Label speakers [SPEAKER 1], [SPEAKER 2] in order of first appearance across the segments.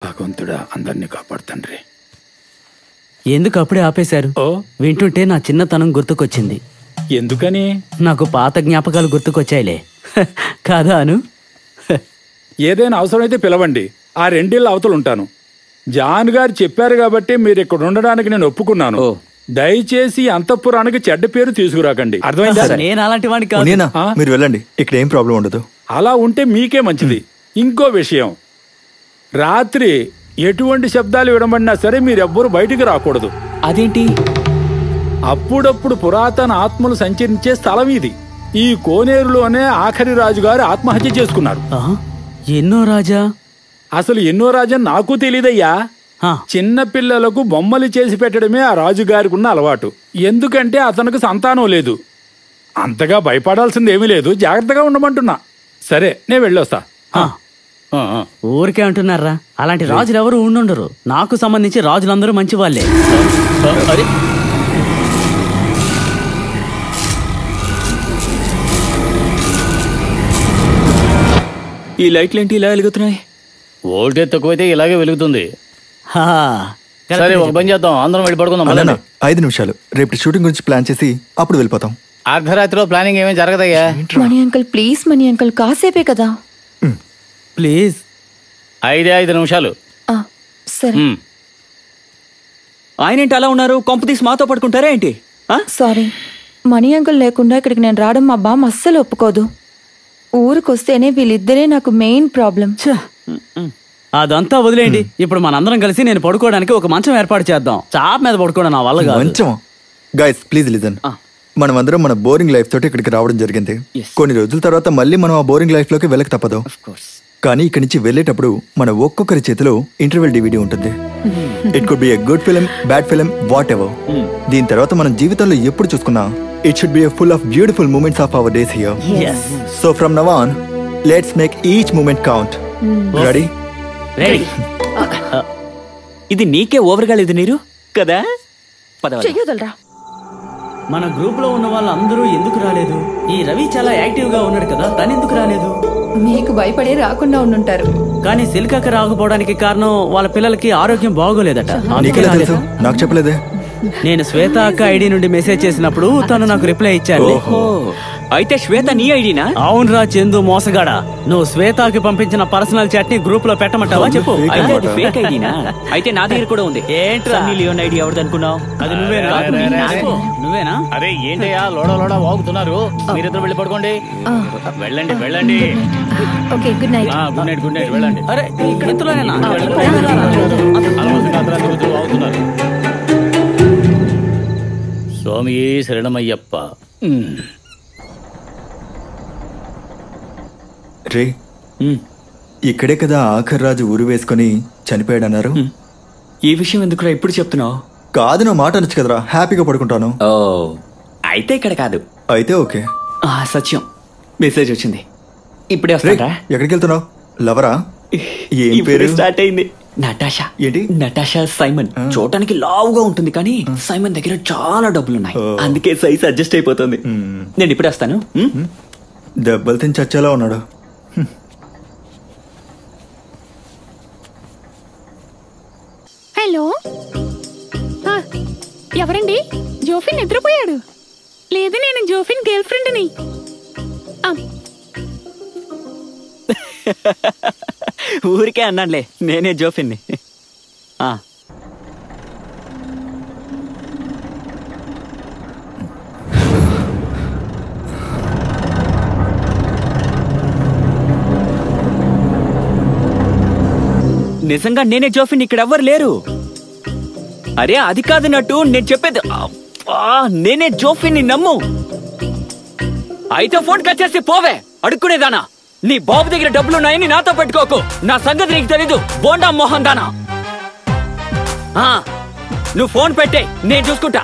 [SPEAKER 1] భగవంతుడా అందరినీ కాపాడుతండ్రి.
[SPEAKER 2] ఎందుకు అప్పుడే ఆపేశారు? వింటుంటే నా చిన్నతనం గుర్తుకొచ్చింది.
[SPEAKER 1] ఎందుకని?
[SPEAKER 2] నాకు పాత జ్ఞాపకాలు గుర్తుకొచ్చాయిలే. కాదా అను?
[SPEAKER 1] ఏదైనా అవసరమైతే పిలవండి, ఆ 2 ఇళ్ళ అవతలు ఉంటాను. జాన్ గారు చెప్పారు కాబట్టి మీరు ఇక్కడ ఉండడానికి నేను ఒప్పుకున్నాను. దయచేసి అంతఃపురానికి చెడ్డ పేరు తీసుకురాకండి, అర్థమైందా?
[SPEAKER 2] నేను అలాంటి వాడిని కాదు.
[SPEAKER 3] మీరు వెళ్ళండి, ఇక్కడ ఏం ప్రాబ్లం ఉండదు.
[SPEAKER 1] అలా ఉంటే మీకే మంచిది. ఇంకో విషయం, రాత్రి ఎటువంటి శబ్దాలు వినబడినా సరే మీరెవ్వరూ బయటికి రాకూడదు.
[SPEAKER 4] అదేంటి?
[SPEAKER 1] అప్పుడప్పుడు పురాతన ఆత్మలు సంచరించే స్థలం ఇది. ఈ కోనేరులోనే ఆఖరి రాజుగారు ఆత్మహత్య చేసుకున్నారు.
[SPEAKER 2] ఎన్నో రాజా?
[SPEAKER 1] అసలు ఎన్నో రాజా నాకు తెలీదయ్యా. చిన్న పిల్లలకు బొమ్మలు చేసి పెట్టడమే ఆ రాజుగారికి ఉన్న అలవాటు. ఎందుకంటే అతనికి సంతానం లేదు. అంతగా భయపడాల్సింది ఏమీ లేదు, జాగ్రత్తగా ఉండమంటున్నా. సరే, నేను వెళ్ళొస్తా.
[SPEAKER 2] ఊరికే అంటున్నారా? అలాంటి రాజులు ఎవరు ఉండుండరు. నాకు సంబంధించి రాజులందరూ మంచి వాళ్ళే.
[SPEAKER 4] ఈ లైట్లు ఏంటి ఇలా వెలుగుతున్నాయి?
[SPEAKER 5] వోల్టేజ్ తక్కువైతే ఇలాగే వెలుగుతుంది. సరే, ఒక పని చేద్దాం, అందరం వెళ్ళి పడుకుందాం.
[SPEAKER 3] 5 నిమిషాలు, రేపు షూటింగ్ గురించి ప్లాన్ చేసి అప్పుడు వెళ్ళిపోతాం.
[SPEAKER 5] అర్ధరాత్రిలో ప్లానింగ్ ఏమేం జరగదయ్యా.
[SPEAKER 6] మణి అంకుల్ ప్లీజ్, మణి అంకుల్ కాసేపే కదా
[SPEAKER 2] ప్లీజ్.
[SPEAKER 5] 5 నిమిషాలు.
[SPEAKER 6] సరే.
[SPEAKER 4] ఆయన ఏంటి అలా ఉన్నారు? కొంపతీసి మాతో పడుకుంటారా ఏంటి?
[SPEAKER 6] సారీ, మణి అంకుల్ లేకుండా ఇక్కడికి నేను రావడం మా బామ్మ అస్సలు ఒప్పుకోదు. ఊరికొస్తేనే వీళ్ళిద్దరే నాకు మెయిన్ ప్రాబ్లం.
[SPEAKER 2] అదంతా వదిలేయండి. ఇప్పుడు మనందరం కలిసి నేను పడుకోవడానికి ఒక మంచం ఏర్పాటు చేద్దాం. చాప్ మీద పడుకోవడం నా వల్ల కాదు.
[SPEAKER 3] మంచం? Guys please listen. మనం అందరం మన బోరింగ్ లైఫ్ తోటి ఇక్కడికి రావడం జరిగింది. కొన్ని రోజుల తర్వాత మళ్ళీ మనం ఆ బోరింగ్ లైఫ్ లోకి వెళ్ళక తప్పదు. కానీ ఇక్కడి నుంచి వెళ్ళేటప్పుడు మన ఒక్కొక్కరి చేతిలో ఇంటర్వెల్ డివిడీ ఉంటుంది. It could be a good film, bad film, what ever. దీని తర్వాత మనం జీవితంలో ఎప్పుడు చూసుకున్నా it should be a full of beautiful moments of our days here.
[SPEAKER 2] Yes.
[SPEAKER 3] So from now on, let's make each moment count. Ready?
[SPEAKER 2] Ready.
[SPEAKER 4] ఇది నీకే ఓవర్గా లేదు నీరు కదా?
[SPEAKER 6] చెయ్యొదలరా.
[SPEAKER 2] మన గ్రూప్ లో ఉన్న వాళ్ళందరూ ఎందుకు రాలేదు? ఈ రవి చాలా యాక్టివ్ గా ఉన్నాడు కదా, తను ఎందుకు రాలేదు?
[SPEAKER 6] మీకు భయపడే రాకుండా ఉండుంటారు.
[SPEAKER 2] కానీ సిల్కక్క రాకపోవడానికి కారణం వాళ్ళ పిల్లలకి ఆరోగ్యం బాగోలేదట.
[SPEAKER 3] నీకెలా తెలుసు? నాకు చెప్పలేదే.
[SPEAKER 2] నేను శ్వేత అక్క ఐడి నుండి మెసేజ్ చేసినప్పుడు తను నాకు రిప్లై ఇచ్చాడు.
[SPEAKER 4] అయితే శ్వేత నీ ఐడినా?
[SPEAKER 2] అవునరా చందు మోసగాడా, నువ్వు శ్వేతకి పంపించిన పర్సనల్ చాట్ ని గ్రూప్ లో పెట్టమంటావా చెప్పు.
[SPEAKER 4] అయితే అది ఫేక్ ఐడినా? అయితే నా దగ్గర కూడా ఉంది.
[SPEAKER 2] ఏంట్రా
[SPEAKER 4] లియోన్ ఐడి ఎవరిది అనుకున్నావు?
[SPEAKER 2] అది నువ్వేనా?
[SPEAKER 5] అరే ఏంటయ్యా లోడ వాగుతున్నారు? మీరిద్దరు వెళ్ళి పడుకోండి. వెళ్ళండి వెళ్ళండి.
[SPEAKER 6] Okay, good night.
[SPEAKER 5] Good night వెళ్ళండి.
[SPEAKER 2] అరే ఇంతలోనేనా?
[SPEAKER 5] వాగుతున్నారు. స్వామి శరణమయ్యప్ప.
[SPEAKER 3] రే, ఇక్కడే కదా ఆఖరి రాజు ఊరు వేసుకుని చనిపోయాడన్నారు.
[SPEAKER 4] ఈ విషయం ఎందుకురా ఇప్పుడు చెప్తున్నావు?
[SPEAKER 3] కాదు, నా మాట అనొచ్చు కదరా, హ్యాపీగా పడుకుంటాను.
[SPEAKER 4] అయితే ఇక్కడ కాదు.
[SPEAKER 3] అయితే ఓకే.
[SPEAKER 4] సత్యం, మెసేజ్ వచ్చింది. ఇప్పుడే వస్తారా?
[SPEAKER 3] ఎక్కడికి వెళ్తున్నావు? లవరా? ఏం పేరు?
[SPEAKER 4] స్టార్ట్ అయింది. నటాషా.
[SPEAKER 3] ఏంటి?
[SPEAKER 4] Natasha Simon. చూడటానికి లావుగా ఉంటుంది కానీ సైమన్ దగ్గర చాలా డబ్బులున్నాయి, అందుకే సైజ్ అడ్జస్ట్ అయిపోతుంది. నేను ఇప్పుడే వస్తాను.
[SPEAKER 3] దెబ్బలు తిని చచ్చేలా ఉన్నాడు.
[SPEAKER 7] హలో, ఎవరండి? జోఫిన్ నిద్రపోయాడు. లేదు, నేను జోఫిన్ గర్ల్ ఫ్రెండ్ని.
[SPEAKER 4] ఊరికే అన్నానులే, నేనే జోఫిన్ని. నిజంగా నేనే జోఫిన్, ఇక్కడ ఎవ్వరు లేరు. అరే అది కాదు నట్టు, నేను చెప్పేది. నేనే జోఫిన్ని, నమ్ము. అయితే ఫోన్ కట్ చేసి పోవే అడుక్కునేదానా. నీ బాబు దగ్గర డబ్బులున్నాయని నాతో పెట్టుకోకు. నా సంగతి నీకు తెలీదు, బోండా మోహన్ దానా. నువ్వు ఫోన్ పెట్టే, నేను చూసుకుంటా.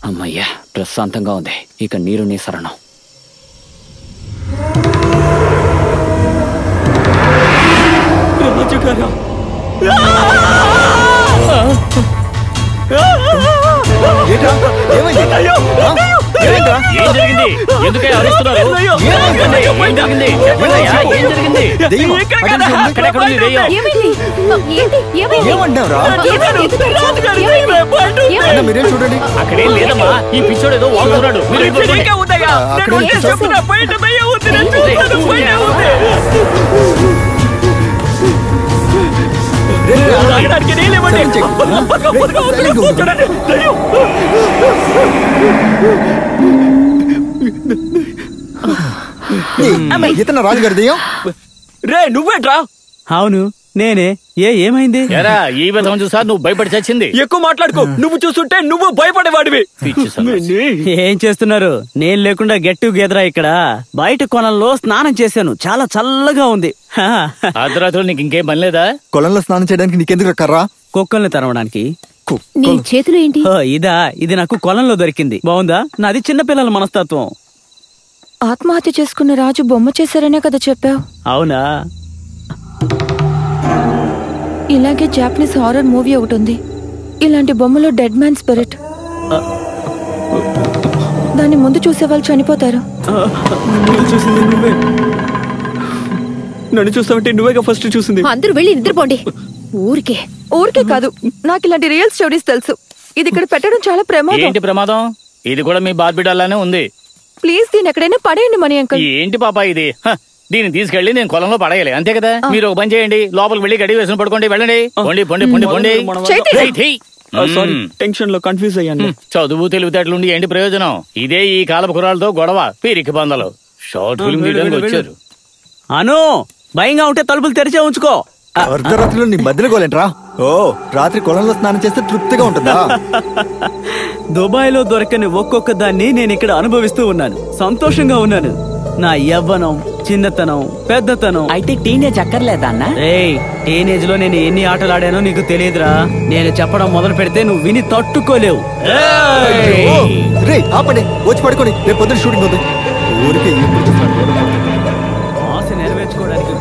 [SPEAKER 4] అమ్మయ్యా, ప్రశాంతంగా ఉంది. ఇక నీరు నీ శరణం. రాజుగారా,
[SPEAKER 5] ఏం జరిగింది? ఎందుకే అరుస్తున్నారు? ఏమైంది? ఏం జరిగింది? చెప్పండయ్యా, ఏం జరిగింది? అక్కడెక్కడ ఉంది దెయ్యం?
[SPEAKER 3] ఏమంటావురా? మీరేం చూడండి.
[SPEAKER 5] అక్కడేం లేదమ్మా, ఈ పిచ్చోడు ఏదో వాడుతున్నాడు. మీరు
[SPEAKER 3] ఇతను రాజుగారి దెయ్యం.
[SPEAKER 4] రే నువ్వేట్రా?
[SPEAKER 2] అవును నేనే. ఏమైంది?
[SPEAKER 5] ఎరా ఈ విధం చూసా నువ్వు భయపడి చచ్చింది.
[SPEAKER 4] ఎక్కువ మాట్లాడుకో. నువ్వు చూస్తుంటే నువ్వు భయపడేవాడివి.
[SPEAKER 2] ఏం చేస్తున్నారు? నేను లేకుండా గెట్ టుగెదరా ఇక్కడ. బయట కొలంలో స్నానం చేశాను, చాలా చల్లగా ఉంది.
[SPEAKER 5] అర్ధరాత్రులు నీకు ఇంకేం పని లేదా?
[SPEAKER 3] కొలంలో స్నానం చేయడానికి నీకెందుకు కర్రా?
[SPEAKER 2] కుక్కల్ని తరవడానికి.
[SPEAKER 7] నీ చేతులు ఏంటి?
[SPEAKER 2] ఇది నాకు కొలంలో దొరికింది. బాగుందా? నాది చిన్నపిల్లల మనస్తత్వం.
[SPEAKER 6] ఆత్మహత్య చేసుకున్న రాజు బొమ్మ చేశారనే కదా చెప్పావు?
[SPEAKER 2] అవునా?
[SPEAKER 6] ఇలాగే జాపనీస్ హారర్ మూవీ ఒకటి ఉంది. ఇలాంటి బొమ్మలో డెడ్ మ్యాన్ స్పిరిట్. దాన్ని ముందు చూసే వాళ్ళు చనిపోతారు.
[SPEAKER 4] నన్ను చూస్తావంటే నువ్వేగా ఫస్ట్ చూసింది.
[SPEAKER 7] అందరూ వెళ్ళి నిద్రపోండి.
[SPEAKER 6] ఊరికే కాదు, నాకు ఇలాంటి రియల్ స్టోరీస్ తెలుసు. ఇది ఇక్కడ పెట్టడం చాలా ప్రమాదం.
[SPEAKER 5] ఏంటి ప్రమాదం? ఇది కూడా మీ బార్బిడాలానే ఉంది.
[SPEAKER 6] ప్లీజ్ దీన్ని ఎక్కడైనా పడేయండి మణి అంకుల్.
[SPEAKER 5] ఏంటి పాపా ఇది? దీన్ని తీసుకెళ్లి నేను కొలంలో పడేయాలి, అంతే కదా? మీరు ఒక పని చేయండి, లోపలికి వెళ్ళి గడి వేసుకుని పడుకోండి. వెళ్ళండి. పొండి పొండి పొండి పొండి.
[SPEAKER 4] టెన్షన్ లో కన్ఫ్యూజ్ అయ్యాను.
[SPEAKER 5] చదువు తెలివితేటలుండి ఏంటి ప్రయోజనం? ఇదే ఈ కాలపు కుర్రాలతో గొడవ, పీరికి పందలు. షార్ట్ ఫిల్మ్ తీయడానికి వచ్చారు.
[SPEAKER 2] అను భయంగా ఉంటే తలుపులు తెరిచే ఉంచుకో.
[SPEAKER 3] అర్ధరాత్రిలో నీ మధ్యలో గోలేంట్రా? ఓ రాత్రి కొలంలో స్నానం చేస్తే తృప్తిగా ఉంటుందా?
[SPEAKER 2] దుబాయ్ లో దొరకని ఒక్కొక్క దాన్ని నేను ఇక్కడ అనుభవిస్తూ ఉన్నాను. సంతోషంగా ఉన్నాను. నా యవ్వనం, చిన్నతనం, పెద్దతనం.
[SPEAKER 4] అయితే టీనేజ్ అక్కర్లేదా అన్న?
[SPEAKER 2] టీనేజ్ లో నేను ఎన్ని ఆటలు ఆడానో నీకు తెలియదురా. నేను చెప్పడం మొదలు పెడితే నువ్వు విని తట్టుకోలేవు.
[SPEAKER 3] రే ఆపండి, వచ్చి పడుకోండి. రేపు పొద్దున షూటింగ్ ఉంది. ఊరికే
[SPEAKER 2] ఆశ నెరవేర్చుకోవడానికి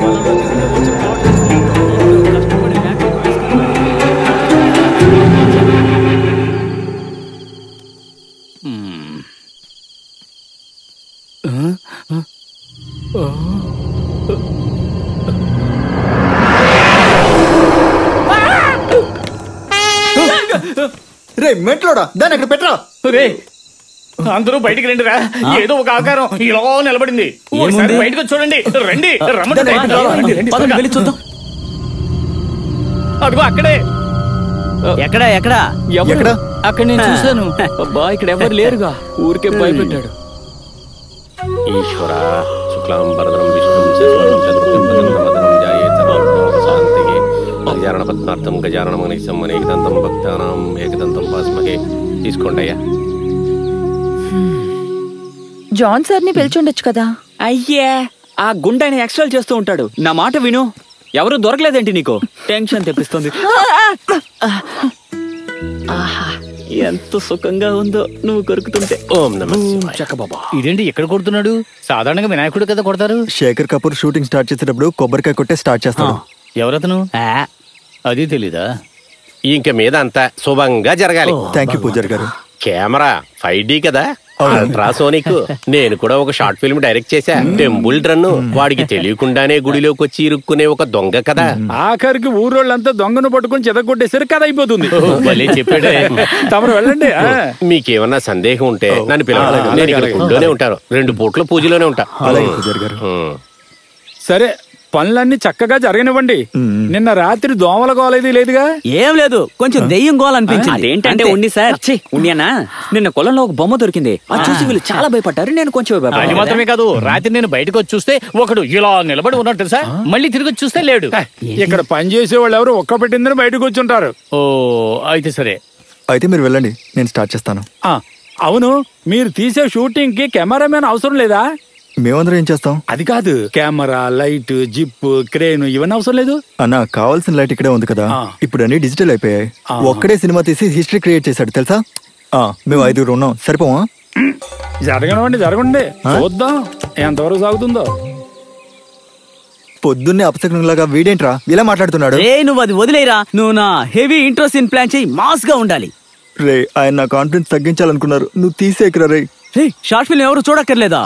[SPEAKER 3] రే మెట్లోడా, దాన్ని అక్కడ పెట్టరా.
[SPEAKER 5] రే అందరూ బయటికి రండి రా. ఏదో ఒక ఆకారం ఇలా నిలబడింది. బయటకు చూడండి. రండి.
[SPEAKER 2] వెళ్ళి చూద్దాం.
[SPEAKER 5] అదిగో అక్కడే.
[SPEAKER 2] ఎక్కడా ఎక్కడా
[SPEAKER 3] ఎక్కడ?
[SPEAKER 4] అక్కడ నేను చూశాను. అబ్బా ఇక్కడ ఎవరు లేరుగా. ఊరికే భయపెట్టాడు.
[SPEAKER 8] ఈశ్వర శుక్లాం వరదరం విష్ణుం శశివర్ణం చతుర్భుజం ప్రసన్నవదనం ధ్యాయేత్ సర్వవిఘ్నోపశాంతయే. గజానన పద్మార్థం గజాననం గణేశం అనేకదంతం భక్తానాం ఏకదంతం భాస్మహే. తీసుకోండి అయ్యా.
[SPEAKER 6] జాన్ సార్ ని పిలిచుండొచ్చు కదా.
[SPEAKER 4] అయ్యే ఆ గుండెని ఎక్స్ట్రాల్ చేస్తూ ఉంటాడు. నా మాట విను. ఎవరు దొరకలేదేంటి నీకు? టెన్షన్ తెప్పిస్తుంది. ఎంత సుఖంగా ఉందో నువ్వు కొరుకుతుంటే.
[SPEAKER 8] ఓం నమః శివాయ.
[SPEAKER 5] బాబా ఇదేంటి ఎక్కడ కొడుతున్నాడు? సాధారణంగా వినాయకుడు కదా కొడతారు.
[SPEAKER 3] శేఖర్ కపూర్ షూటింగ్ స్టార్ట్ చేసేటప్పుడు కొబ్బరికాయ కొట్టే స్టార్ట్ చేస్తాడు.
[SPEAKER 5] ఎవరతను? అది తెలీదా?
[SPEAKER 8] ఇంక మీద అంతా శుభంగా జరగాలి.
[SPEAKER 3] థ్యాంక్ యూ పూజారి గారు.
[SPEAKER 8] కెమెరా 5D కదా, అల్ట్రాసోనిక్. నేను కూడా ఒక షార్ట్ ఫిల్మ్ డైరెక్ట్ చేశా. Temple run. వాడికి తెలియకుండానే గుడిలోకి వచ్చి ఇరుక్కునే ఒక దొంగ కదా.
[SPEAKER 1] ఆఖరికి ఊరోళ్ళంతా దొంగను పట్టుకుని చెదగొట్టేసరి కథ అయిపోతుంది.
[SPEAKER 5] చెప్పాడే.
[SPEAKER 1] తమరు వెళ్ళండి.
[SPEAKER 8] మీకేమన్నా సందేహం ఉంటే నన్ను పిలవాలి. నేను ఇక్కడ గుడిలోనే ఉంటాను. 2 పూట్ల పూజలోనే ఉంటా.
[SPEAKER 3] అలాగే పూజారి గారు.
[SPEAKER 1] సరే పనులన్నీ చక్కగా జరగనివ్వండి. నిన్న రాత్రి దోమల గోలేది లేదుగా?
[SPEAKER 2] ఏం లేదు, కొంచెం దెయ్యం గోలనిపించింది.
[SPEAKER 4] అదేంటంటే ఉండి సార్ ఉండియానా నిన్న కొలంలో ఒక బొమ్మ దొరికింది. అది చూసి వీళ్ళు చాలా భయపడ్డారు. నేను కొంచెం
[SPEAKER 5] అది మాత్రమే కాదు, రాత్రి నేను బయటకు వచ్చి చూస్తే ఒకడు ఇలా నిలబడి ఉన్నట్టు సార్. మళ్ళీ తిరిగి వచ్చి చూస్తే లేడు.
[SPEAKER 1] ఇక్కడ పని చేసే వాళ్ళు ఎవరు ఒక్క పెట్టిందని బయటకు వచ్చుంటారు.
[SPEAKER 5] ఓ అయితే సరే.
[SPEAKER 3] అయితే మీరు వెళ్ళండి, నేను స్టార్ట్ చేస్తాను.
[SPEAKER 1] అవును, మీరు తీసే షూటింగ్ కి కెమెరామెన్ అవసరం లేదా?
[SPEAKER 3] మేమందరం ఏం చేస్తాం?
[SPEAKER 1] అది కాదు, కెమెరా, లైట్, జిప్, క్రేన్ ఇవన్నీ అవసరం లేదు
[SPEAKER 3] అన్న. కావాల్సిన లైట్ ఇక్కడే ఉంది కదా. ఇప్పుడు అన్ని డిజిటల్ అయిపోయాయి. ఒక్కడే సినిమా తీసి హిస్టరీ క్రియేట్ చేశాడు తెలుసా. మేము 5 ఉన్నాం, సరిపోవా?
[SPEAKER 1] జరగనివ్వండి జరగండి, చూద్దాం ఎంతవరకు సాగుతుందో.
[SPEAKER 3] పొద్దున్నే అపశకునంలాగా వీడేంట్రా ఇలా మాట్లాడుతున్నాడు?
[SPEAKER 2] నువ్వు అది వదిలేరా. నువ్వు నా హెవీ ఇంట్రో సీన్ ప్లాన్ చేయి, మాస్ గా ఉండాలి.
[SPEAKER 3] రే ఆయన నా కాన్ఫిడెన్స్ తగ్గించాలనుకున్నారు. నువ్వు తీసేకరా రే.
[SPEAKER 2] షార్ట్ ఫిల్మ్ ఎవరు చూడక్కర్లేదా?